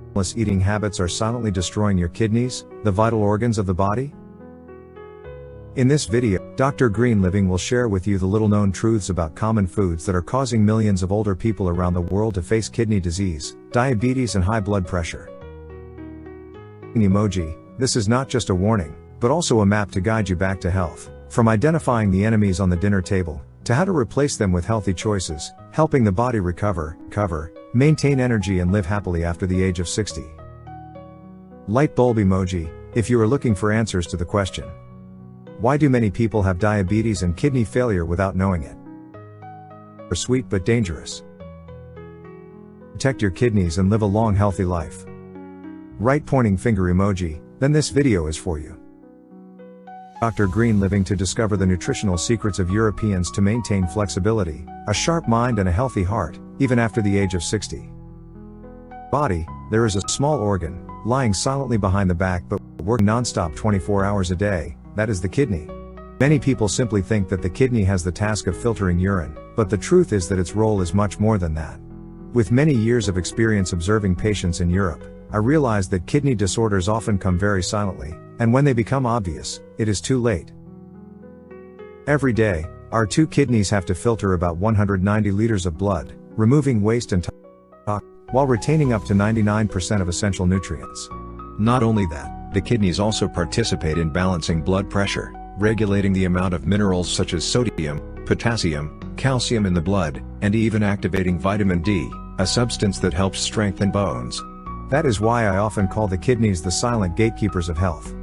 harmless eating habits are silently destroying your kidneys, the vital organs of the body? In this video, Dr. Green Living will share with you the little-known truths about common foods that are causing millions of older people around the world to face kidney disease, diabetes and high blood pressure. Emoji, this is not just a warning, but also a map to guide you back to health, from identifying the enemies on the dinner table, to how to replace them with healthy choices, helping the body recover, maintain energy and live happily after the age of 60. Light bulb emoji, if you are looking for answers to the question, why do many people have diabetes and kidney failure without knowing it? Are sweet but dangerous. Protect your kidneys and live a long healthy life. Right pointing finger emoji, then this video is for you. Dr. Green Living to discover the nutritional secrets of Europeans to maintain flexibility, a sharp mind and a healthy heart, even after the age of 60. Body, there is a small organ, lying silently behind the back but working non-stop 24 hours a day, that is the kidney. Many people simply think that the kidney has the task of filtering urine, but the truth is that its role is much more than that. With many years of experience observing patients in Europe, I realized that kidney disorders often come very silently, and when they become obvious, it is too late. Every day, our two kidneys have to filter about 190 liters of blood, removing waste and toxins, while retaining up to 99% of essential nutrients. Not only that, the kidneys also participate in balancing blood pressure, regulating the amount of minerals such as sodium, potassium, calcium in the blood, and even activating vitamin D, a substance that helps strengthen bones. That is why I often call the kidneys the silent gatekeepers of health.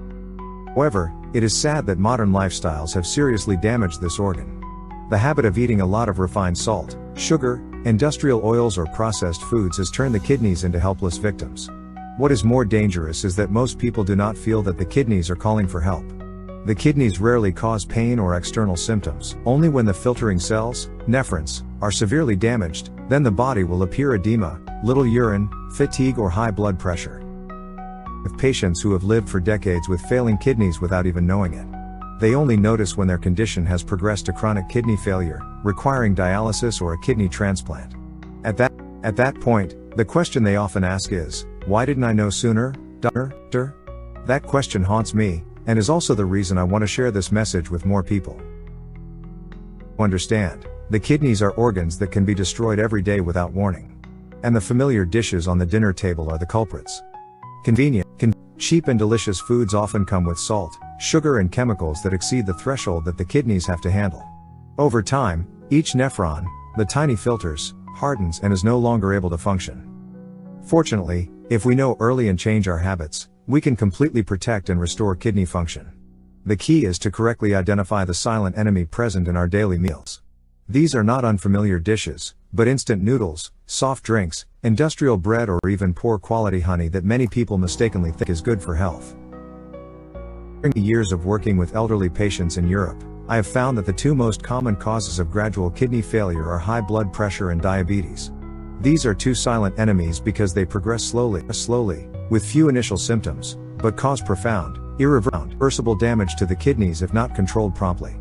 However, it is sad that modern lifestyles have seriously damaged this organ. The habit of eating a lot of refined salt, sugar, industrial oils or processed foods has turned the kidneys into helpless victims. What is more dangerous is that most people do not feel that the kidneys are calling for help. The kidneys rarely cause pain or external symptoms. Only when the filtering cells, nephrons, are severely damaged, then the body will appear edema, little urine, fatigue or high blood pressure. With patients who have lived for decades with failing kidneys without even knowing it. They only notice when their condition has progressed to chronic kidney failure, requiring dialysis or a kidney transplant. At that point, the question they often ask is, why didn't I know sooner, doctor? That question haunts me, and is also the reason I want to share this message with more people. Understand, the kidneys are organs that can be destroyed every day without warning. And the familiar dishes on the dinner table are the culprits. Convenient, cheap and delicious foods often come with salt, sugar and chemicals that exceed the threshold that the kidneys have to handle. Over time, each nephron, the tiny filters, hardens and is no longer able to function. Fortunately, if we know early and change our habits, we can completely protect and restore kidney function. The key is to correctly identify the silent enemy present in our daily meals. These are not unfamiliar dishes, but instant noodles, soft drinks, industrial bread or even poor quality honey that many people mistakenly think is good for health. During the years of working with elderly patients in Europe, I have found that the two most common causes of gradual kidney failure are high blood pressure and diabetes. These are two silent enemies because they progress slowly, with few initial symptoms, but cause profound, irreversible damage to the kidneys if not controlled promptly.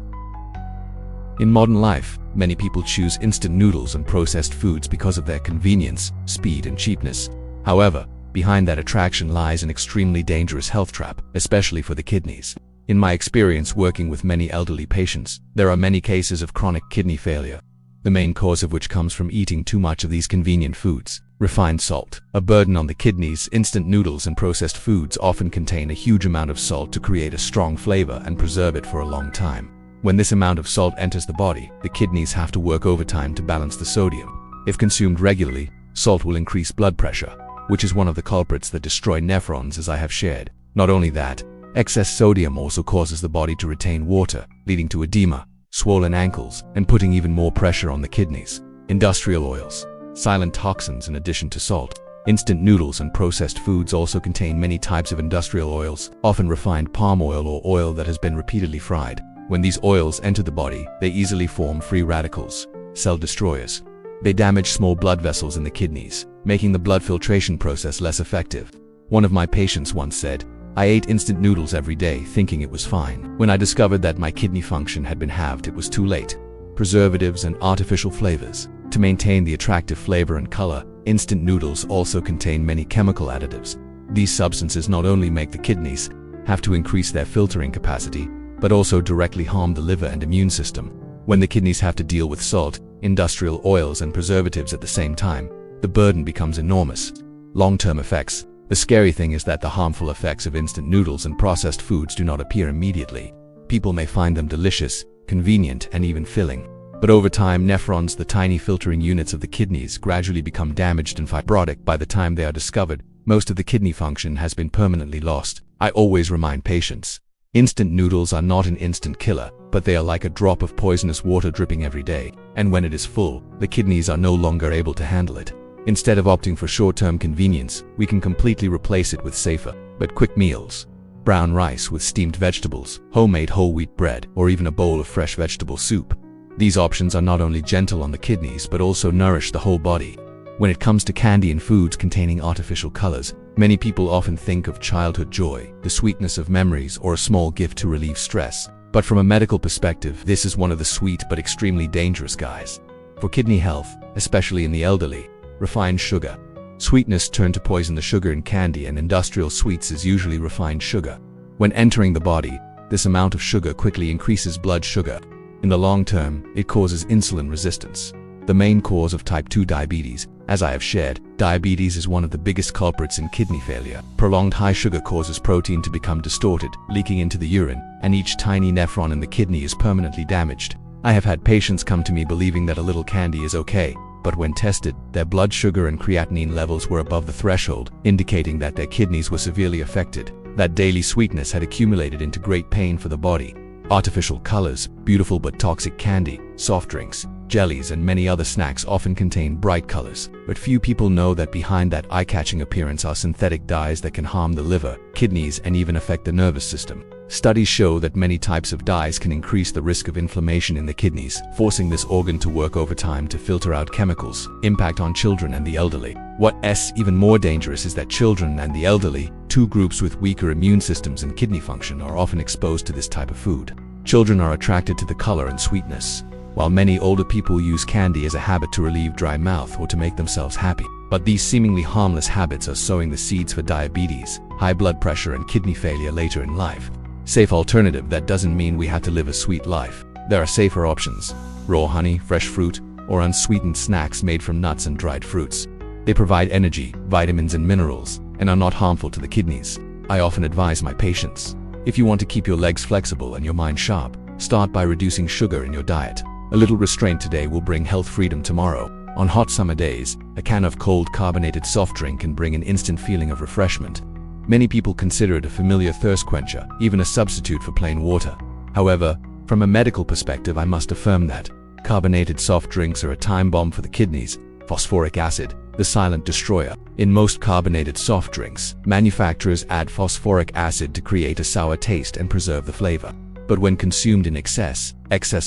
In modern life, many people choose instant noodles and processed foods because of their convenience, speed and cheapness. However, behind that attraction lies an extremely dangerous health trap, especially for the kidneys. In my experience working with many elderly patients, there are many cases of chronic kidney failure, the main cause of which comes from eating too much of these convenient foods. Refined salt, a burden on the kidneys. Instant noodles and processed foods often contain a huge amount of salt to create a strong flavor and preserve it for a long time. When this amount of salt enters the body, the kidneys have to work overtime to balance the sodium. If consumed regularly, salt will increase blood pressure, which is one of the culprits that destroy nephrons, as I have shared. Not only that, excess sodium also causes the body to retain water, leading to edema, swollen ankles, and putting even more pressure on the kidneys. Industrial oils, silent toxins in addition to salt. Instant noodles and processed foods also contain many types of industrial oils, often refined palm oil or oil that has been repeatedly fried. When these oils enter the body, they easily form free radicals, cell destroyers. They damage small blood vessels in the kidneys, making the blood filtration process less effective. One of my patients once said, "I ate instant noodles every day thinking it was fine. When I discovered that my kidney function had been halved, it was too late. Preservatives and artificial flavors, To maintain the attractive flavor and color, instant noodles also contain many chemical additives. These substances not only make the kidneys have to increase their filtering capacity, but also directly harm the liver and immune system. When the kidneys have to deal with salt, industrial oils, and preservatives at the same time, the burden becomes enormous. Long-term effects. The scary thing is that the harmful effects of instant noodles and processed foods do not appear immediately. People may find them delicious, convenient, and even filling. But over time, nephrons, the tiny filtering units of the kidneys, gradually become damaged and fibrotic. By the time they are discovered, most of the kidney function has been permanently lost. I always remind patients, instant noodles are not an instant killer, but they are like a drop of poisonous water dripping every day. And when it is full, the kidneys are no longer able to handle it. Instead of opting for short-term convenience, we can completely replace it with safer, but quick meals. Brown rice with steamed vegetables, homemade whole wheat bread, or even a bowl of fresh vegetable soup. These options are not only gentle on the kidneys but also nourish the whole body. When it comes to candy and foods containing artificial colors, many people often think of childhood joy, the sweetness of memories, or a small gift to relieve stress. But from a medical perspective, this is one of the sweet but extremely dangerous guys. For kidney health, especially in the elderly, refined sugar. Sweetness turned to poison. The sugar in candy and industrial sweets is usually refined sugar. When entering the body, this amount of sugar quickly increases blood sugar. In the long term, it causes insulin resistance, the main cause of type 2 diabetes. As I have shared, diabetes is one of the biggest culprits in kidney failure. Prolonged high sugar causes protein to become distorted, leaking into the urine, and each tiny nephron in the kidney is permanently damaged. I have had patients come to me believing that a little candy is okay, but when tested, their blood sugar and creatinine levels were above the threshold, indicating that their kidneys were severely affected. That daily sweetness had accumulated into great pain for the body. Artificial colors, beautiful but toxic candy, soft drinks, jellies, and many other snacks often contain bright colors, but few people know that behind that eye-catching appearance are synthetic dyes that can harm the liver, kidneys, and even affect the nervous system. Studies show that many types of dyes can increase the risk of inflammation in the kidneys, forcing this organ to work overtime to filter out chemicals. Impact on children and the elderly. What's even more dangerous is that children and the elderly, two groups with weaker immune systems and kidney function, are often exposed to this type of food. Children are attracted to the color and sweetness, while many older people use candy as a habit to relieve dry mouth or to make themselves happy. But these seemingly harmless habits are sowing the seeds for diabetes, high blood pressure, and kidney failure later in life. Safe alternative. That doesn't mean we have to live a sweet life. There are safer options. Raw honey, fresh fruit, or unsweetened snacks made from nuts and dried fruits. They provide energy, vitamins, and minerals, and are not harmful to the kidneys. I often advise my patients, if you want to keep your legs flexible and your mind sharp, start by reducing sugar in your diet. A little restraint today will bring health freedom tomorrow. On hot summer days, a can of cold carbonated soft drink can bring an instant feeling of refreshment. Many people consider it a familiar thirst quencher, even a substitute for plain water. However, from a medical perspective, I must affirm that carbonated soft drinks are a time bomb for the kidneys. Phosphoric acid, the silent destroyer. In most carbonated soft drinks, manufacturers add phosphoric acid to create a sour taste and preserve the flavor. But when consumed in excess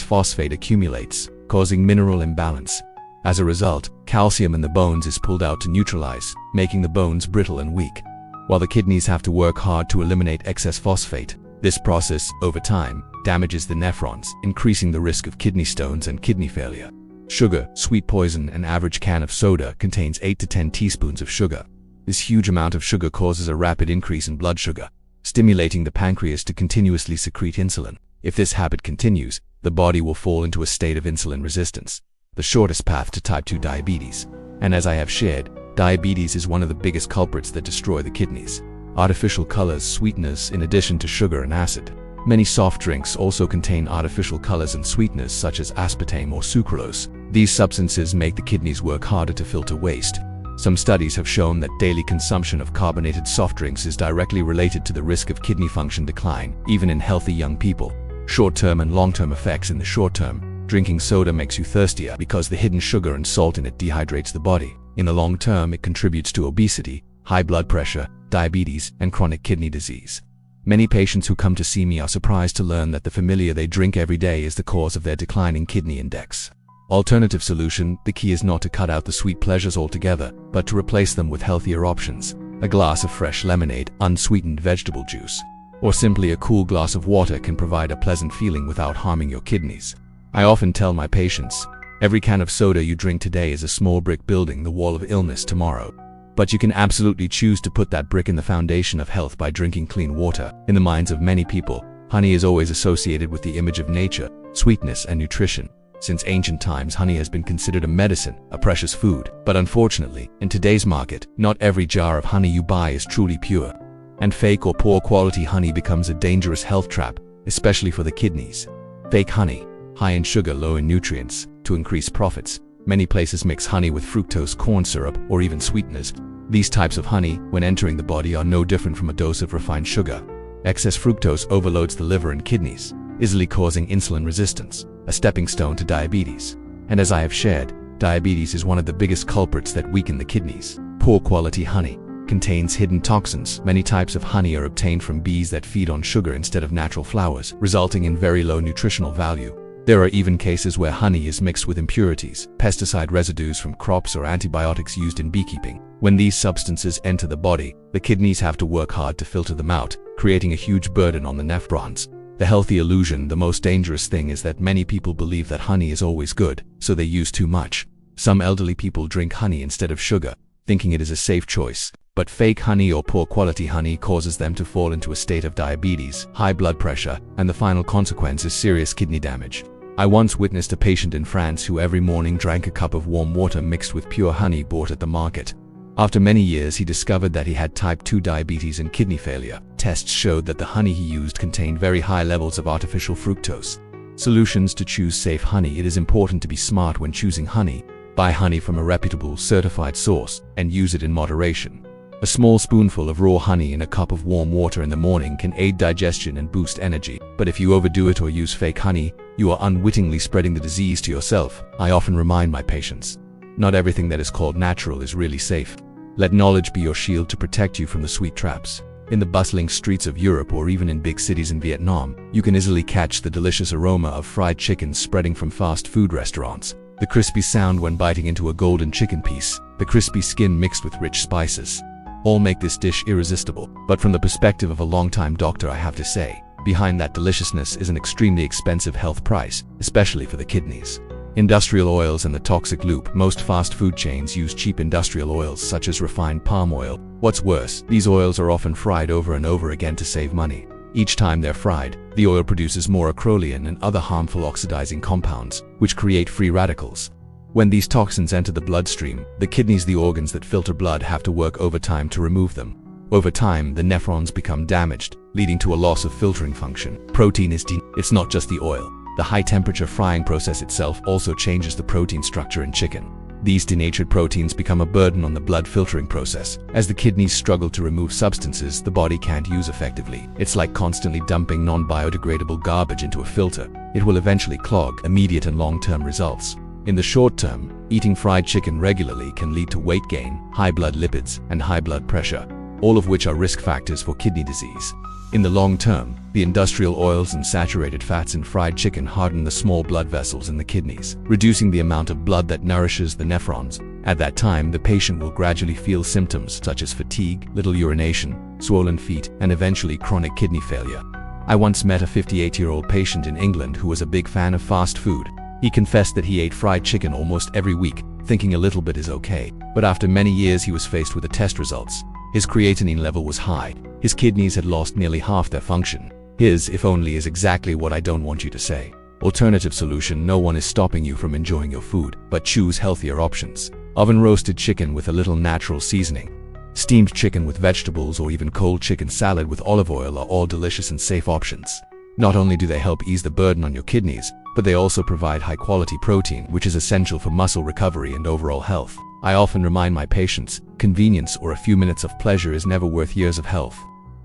phosphate accumulates, causing mineral imbalance. As a result, calcium in the bones is pulled out to neutralize, making the bones brittle and weak. While the kidneys have to work hard to eliminate excess phosphate, this process, over time, damages the nephrons, increasing the risk of kidney stones and kidney failure. Sugar, sweet poison. An average can of soda contains 8 to 10 teaspoons of sugar. This huge amount of sugar causes a rapid increase in blood sugar, stimulating the pancreas to continuously secrete insulin. If this habit continues, the body will fall into a state of insulin resistance, the shortest path to type 2 diabetes. And as I have shared, diabetes is one of the biggest culprits that destroy the kidneys. Artificial colors, sweeteners, in addition to sugar and acid. Many soft drinks also contain artificial colors and sweeteners such as aspartame or sucralose. These substances make the kidneys work harder to filter waste. Some studies have shown that daily consumption of carbonated soft drinks is directly related to the risk of kidney function decline, even in healthy young people. Short-term and long-term effects. In the short term, drinking soda makes you thirstier because the hidden sugar and salt in it dehydrates the body. In the long term, it contributes to obesity, high blood pressure, diabetes, and chronic kidney disease. Many patients who come to see me are surprised to learn that the familiar they drink every day is the cause of their declining kidney index. Alternative solution. The key is not to cut out the sweet pleasures altogether, but to replace them with healthier options. A glass of fresh lemonade, unsweetened vegetable juice, or simply a cool glass of water can provide a pleasant feeling without harming your kidneys. I often tell my patients, Every can of soda you drink today is a small brick building the wall of illness tomorrow. But you can absolutely choose to put that brick in the foundation of health by drinking clean water. In the minds of many people, honey is always associated with the image of nature, sweetness, and nutrition. Since ancient times, honey has been considered a medicine, a precious food. But unfortunately, in today's market, not every jar of honey you buy is truly pure. And fake or poor quality honey becomes a dangerous health trap, especially for the kidneys. Fake honey, high in sugar, low in nutrients. To increase profits, many places mix honey with fructose corn syrup or even sweeteners. These types of honey, when entering the body, are no different from a dose of refined sugar. Excess fructose overloads the liver and kidneys, easily causing insulin resistance, a stepping stone to diabetes. And as I have shared, diabetes is one of the biggest culprits that weaken the kidneys. Poor quality honey contains hidden toxins. Many types of honey are obtained from bees that feed on sugar instead of natural flowers, resulting in very low nutritional value. There are even cases where honey is mixed with impurities, pesticide residues from crops, or antibiotics used in beekeeping. When these substances enter the body, the kidneys have to work hard to filter them out, creating a huge burden on the nephrons. The healthy illusion. The most dangerous thing is that many people believe that honey is always good, so they use too much. Some elderly people drink honey instead of sugar, thinking it is a safe choice. But fake honey or poor quality honey causes them to fall into a state of diabetes, high blood pressure, and the final consequence is serious kidney damage. I once witnessed a patient in France who every morning drank a cup of warm water mixed with pure honey bought at the market. After many years, he discovered that he had type 2 diabetes and kidney failure. Tests showed that the honey he used contained very high levels of artificial fructose. Solutions to choose safe honey. It is important to be smart when choosing honey. Buy honey from a reputable, certified source and use it in moderation. A small spoonful of raw honey in a cup of warm water in the morning can aid digestion and boost energy. But if you overdo it or use fake honey, you are unwittingly spreading the disease to yourself. I often remind my patients, not everything that is called natural is really safe. Let knowledge be your shield to protect you from the sweet traps. In the bustling streets of Europe or even in big cities in Vietnam, you can easily catch the delicious aroma of fried chicken spreading from fast food restaurants. The crispy sound when biting into a golden chicken piece, the crispy skin mixed with rich spices, all make this dish irresistible. But from the perspective of a longtime doctor, I have to say, behind that deliciousness is an extremely expensive health price, especially for the kidneys. Industrial oils and the toxic loop. Most fast food chains use cheap industrial oils such as refined palm oil. What's worse, these oils are often fried over and over again to save money. Each time they're fried, the oil produces more acrolein and other harmful oxidizing compounds, which create free radicals. When these toxins enter the bloodstream, the kidneys, the organs that filter blood, have to work overtime to remove them. Over time, the nephrons become damaged, leading to a loss of filtering function. Protein is It's not just the oil. The high-temperature frying process itself also changes the protein structure in chicken. These denatured proteins become a burden on the blood filtering process. As the kidneys struggle to remove substances the body can't use effectively, it's like constantly dumping non-biodegradable garbage into a filter. It will eventually clog. Immediate and long-term results. In the short term, eating fried chicken regularly can lead to weight gain, high blood lipids, and high blood pressure, all of which are risk factors for kidney disease. In the long term, the industrial oils and saturated fats in fried chicken harden the small blood vessels in the kidneys, reducing the amount of blood that nourishes the nephrons. At that time, the patient will gradually feel symptoms such as fatigue, little urination, swollen feet, and eventually chronic kidney failure. I once met a 58-year-old patient in England who was a big fan of fast food. He confessed that he ate fried chicken almost every week, thinking a little bit is okay. But after many years, he was faced with the test results. His creatinine level was high. His kidneys had lost nearly half their function. His "if only" is exactly what I don't want you to say. Alternative solution. No one is stopping you from enjoying your food, but choose healthier options. Oven roasted chicken with a little natural seasoning, steamed chicken with vegetables, or even cold chicken salad with olive oil are all delicious and safe options. Not only do they help ease the burden on your kidneys, but they also provide high-quality protein, which is essential for muscle recovery and overall health. I often remind my patients, convenience or a few minutes of pleasure is never worth years of health.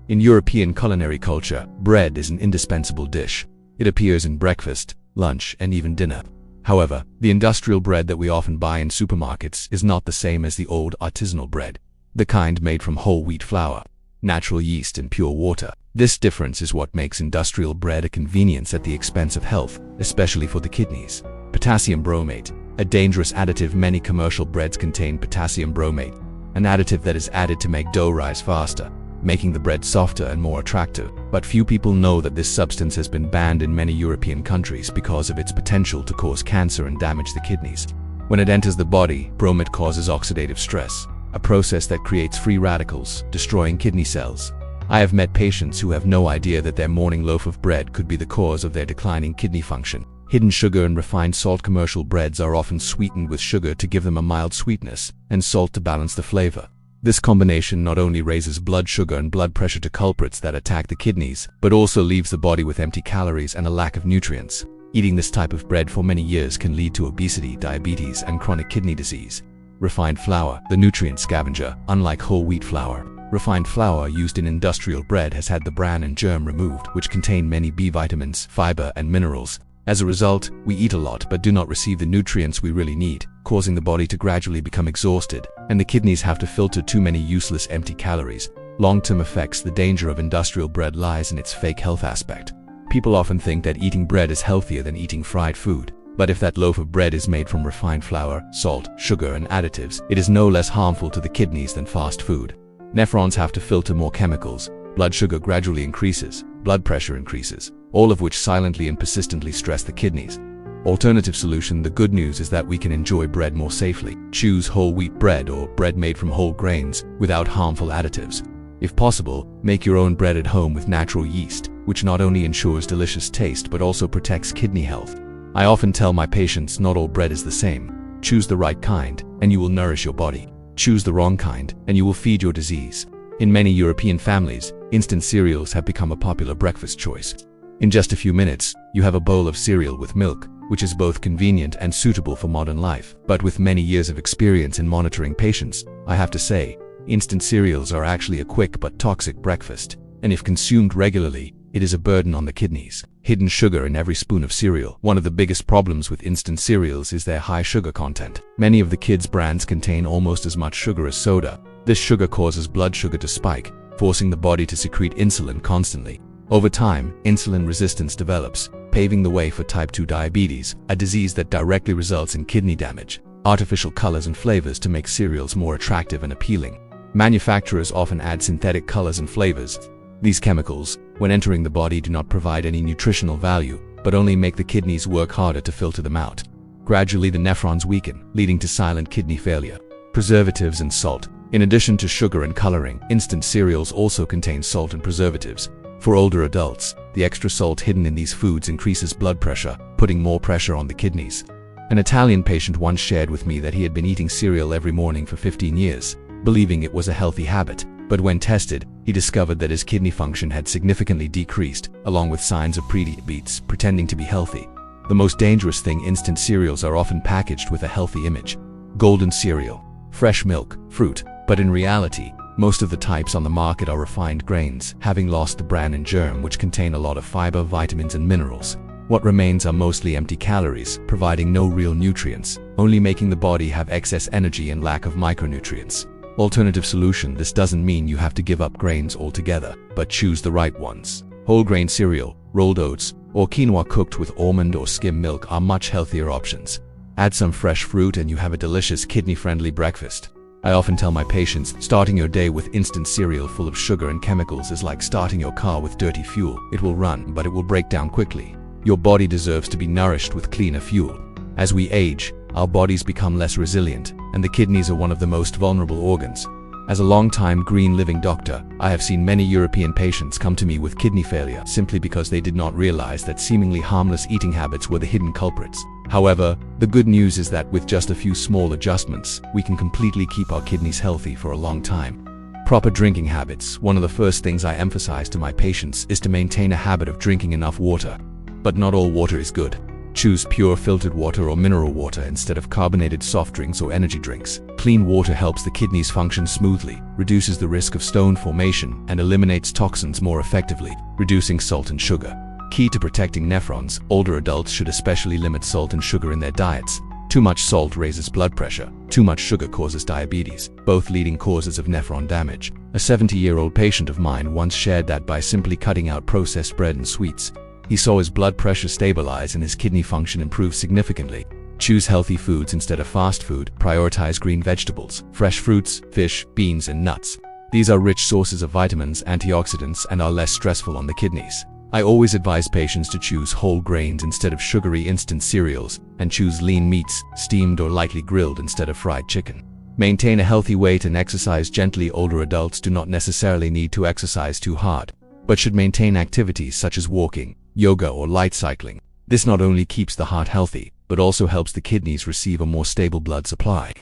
In European culinary culture, bread is an indispensable dish. It appears in breakfast, lunch, and even dinner. However, the industrial bread that we often buy in supermarkets is not the same as the old artisanal bread, the kind made from whole wheat flour, natural yeast, and pure water. This difference is what makes industrial bread a convenience at the expense of health, especially for the kidneys. Potassium bromate, a dangerous additive. Many commercial breads contain potassium bromate, an additive that is added to make dough rise faster, making the bread softer and more attractive. but few people know that this substance has been banned in many European countries because of its potential to cause cancer and damage the kidneys. When it enters the body, bromate causes oxidative stress, a process that creates free radicals, destroying kidney cells. I have met patients who have no idea that their morning loaf of bread could be the cause of their declining kidney function. Hidden sugar and refined salt. Commercial breads are often sweetened with sugar to give them a mild sweetness, and salt to balance the flavor. This combination not only raises blood sugar and blood pressure to culprits that attack the kidneys, but also leaves the body with empty calories and a lack of nutrients. Eating this type of bread for many years can lead to obesity, diabetes, and chronic kidney disease. Refined flour, the nutrient scavenger. Unlike whole wheat flour, refined flour used in industrial bread has had the bran and germ removed, which contain many B vitamins, fiber, and minerals. As a result, we eat a lot but do not receive the nutrients we really need, causing the body to gradually become exhausted, and the kidneys have to filter too many useless empty calories. Long-term effects. The danger of industrial bread lies in its fake health aspect. People often think that eating bread is healthier than eating fried food. But if that loaf of bread is made from refined flour, salt, sugar, and additives, it is no less harmful to the kidneys than fast food. Nephrons have to filter more chemicals. Blood sugar gradually increases, blood pressure increases, all of which silently and persistently stress the kidneys. Alternative solution. The good news is that we can enjoy bread more safely. Choose whole wheat bread or bread made from whole grains without harmful additives. If possible, make your own bread at home with natural yeast, which not only ensures delicious taste but also protects kidney health. I often tell my patients not all bread is the same. Choose the right kind, and you will nourish your body. Choose the wrong kind, and you will feed your disease. In many European families, instant cereals have become a popular breakfast choice. In just a few minutes, you have a bowl of cereal with milk, which is both convenient and suitable for modern life. But with many years of experience in monitoring patients, I have to say, instant cereals are actually a quick but toxic breakfast, and if consumed regularly, it is a burden on the kidneys. Hidden sugar in every spoon of cereal. One of the biggest problems with instant cereals is their high sugar content. Many of the kids' brands contain almost as much sugar as soda. This sugar causes blood sugar to spike, forcing the body to secrete insulin constantly. Over time, insulin resistance develops, paving the way for type 2 diabetes, a disease that directly results in kidney damage. Artificial colors and flavors to make cereals more attractive and appealing. Manufacturers often add synthetic colors and flavors. These chemicals, when entering the body, do not provide any nutritional value, but only make the kidneys work harder to filter them out. Gradually, the nephrons weaken, leading to silent kidney failure. Preservatives and salt. In addition to sugar and coloring, instant cereals also contain salt and preservatives. For older adults, the extra salt hidden in these foods increases blood pressure, putting more pressure on the kidneys. An Italian patient once shared with me that he had been eating cereal every morning for 15 years, believing it was a healthy habit. But when tested, he discovered that his kidney function had significantly decreased, along with signs of pre-diabetes, pretending to be healthy. The most dangerous thing. Instant cereals are often packaged with a healthy image. Golden cereal, fresh milk, fruit, but in reality, most of the types on the market are refined grains, having lost the bran and germ, which contain a lot of fiber, vitamins, and minerals. What remains are mostly empty calories, providing no real nutrients, only making the body have excess energy and lack of micronutrients. Alternative solution. This doesn't mean you have to give up grains altogether, but choose the right ones. Whole grain cereal, rolled oats, or quinoa cooked with almond or skim milk are much healthier options. Add some fresh fruit and you have a delicious kidney-friendly breakfast. I often tell my patients, starting your day with instant cereal full of sugar and chemicals is like starting your car with dirty fuel. It will run, but it will break down quickly. Your body deserves to be nourished with cleaner fuel. As we age, our bodies become less resilient, and the kidneys are one of the most vulnerable organs. As a long-time green living doctor, I have seen many European patients come to me with kidney failure simply because they did not realize that seemingly harmless eating habits were the hidden culprits. However, the good news is that with just a few small adjustments, we can completely keep our kidneys healthy for a long time. Proper drinking habits. One of the first things I emphasize to my patients is to maintain a habit of drinking enough water. But not all water is good. Choose pure filtered water or mineral water instead of carbonated soft drinks or energy drinks. Clean water helps the kidneys function smoothly, reduces the risk of stone formation, and eliminates toxins more effectively, reducing salt and sugar. Key to protecting nephrons. Older adults should especially limit salt and sugar in their diets. Too much salt raises blood pressure. Too much sugar causes diabetes, both leading causes of nephron damage. A 70-year-old patient of mine once shared that by simply cutting out processed bread and sweets, he saw his blood pressure stabilize and his kidney function improve significantly. Choose healthy foods instead of fast food. Prioritize green vegetables, fresh fruits, fish, beans, and nuts. These are rich sources of vitamins, antioxidants, and are less stressful on the kidneys. I always advise patients to choose whole grains instead of sugary instant cereals, and choose lean meats, steamed or lightly grilled instead of fried chicken. Maintain a healthy weight and exercise gently. Older adults do not necessarily need to exercise too hard, but should maintain activities such as walking, yoga, or light cycling. This not only keeps the heart healthy, but also helps the kidneys receive a more stable blood supply.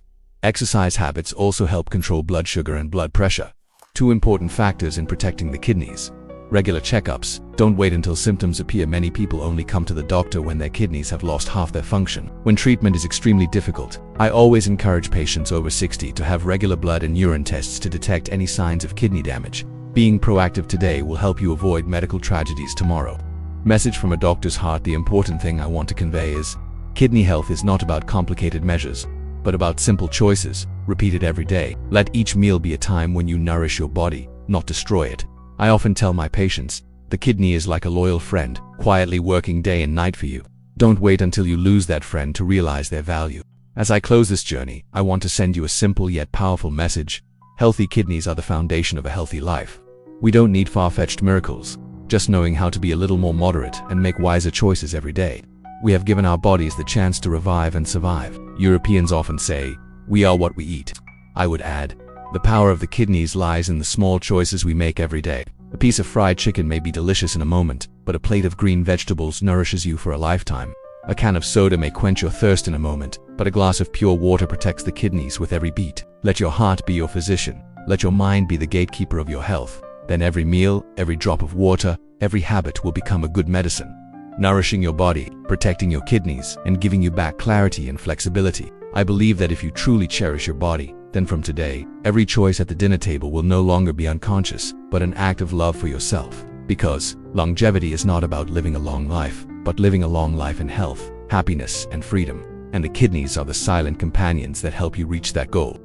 Exercise habits also help control blood sugar and blood pressure, two important factors in protecting the kidneys. Regular checkups. Don't wait until symptoms appear. Many people only come to the doctor when their kidneys have lost half their function. When treatment is extremely difficult, I always encourage patients over 60 to have regular blood and urine tests to detect any signs of kidney damage. Being proactive today will help you avoid medical tragedies tomorrow. Message from a doctor's heart. The important thing I want to convey is, kidney health is not about complicated measures, but about simple choices, repeated every day. Let each meal be a time when you nourish your body, not destroy it. I often tell my patients, the kidney is like a loyal friend, quietly working day and night for you. Don't wait until you lose that friend to realize their value. As I close this journey, I want to send you a simple yet powerful message. Healthy kidneys are the foundation of a healthy life. We don't need far-fetched miracles, just knowing how to be a little more moderate and make wiser choices every day. We have given our bodies the chance to revive and survive. Europeans often say, we are what we eat. I would add, the power of the kidneys lies in the small choices we make every day. A piece of fried chicken may be delicious in a moment, but a plate of green vegetables nourishes you for a lifetime. A can of soda may quench your thirst in a moment, but a glass of pure water protects the kidneys with every beat. Let your heart be your physician. Let your mind be the gatekeeper of your health. Then every meal, every drop of water, every habit will become a good medicine, nourishing your body, protecting your kidneys, and giving you back clarity and flexibility. I believe that if you truly cherish your body, then from today, every choice at the dinner table will no longer be unconscious, but an act of love for yourself. Because longevity is not about living a long life, but living a long life in health, happiness, and freedom. And the kidneys are the silent companions that help you reach that goal.